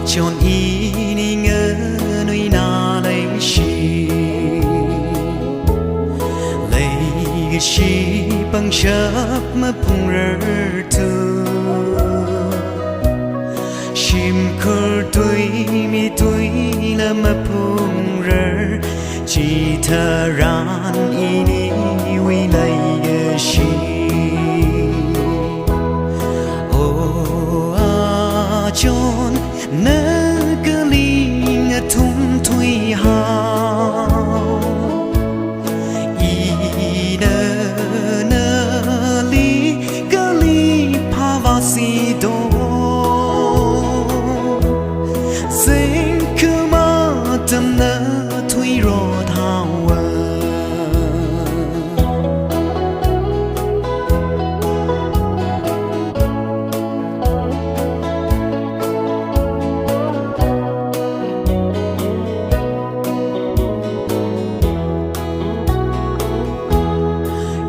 chọn ý ni ngỡ nuôi na lấy chi cái chi bằng chớp mà bùng rỡ tu chim khơi tuổi mi tuổi là mà bùng rỡ chỉ thà ran ini uy lấy cái chi ô à chọn nỡ cái linh thum thui hao si do sinh cứ mơ tâm nỡ thui rô thao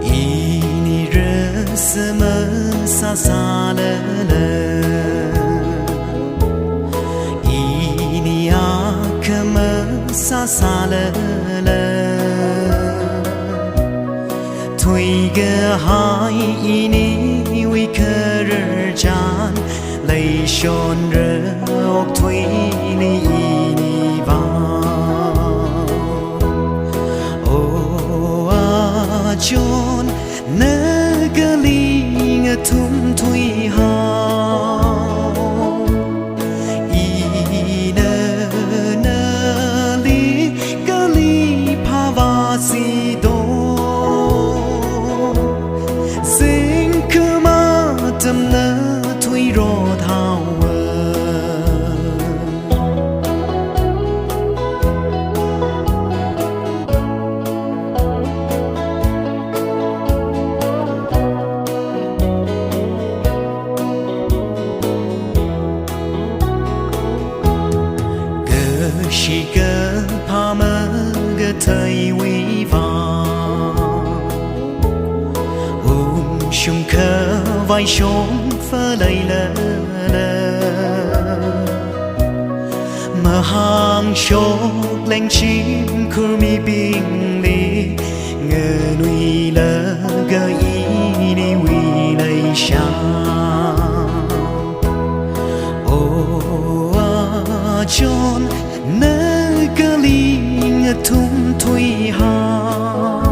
ini rasa masa salah ini akan salah thui ke hai ini wi kerjaan lay shon rok thui ni ini va oh a chon na galing thum thui hao si do sinh cứ mơ tâm nỡ thui rô thao gơ shi gơ pa mơ gơ thầy vi chung khơ vai chốn phơ lầy lơ mà hàng chốt lên chim khur mi bình li ngờ nuôi lơ gơ ý đi vi lầy xa ô à chốn nơ gơ li ngờ thum thui hao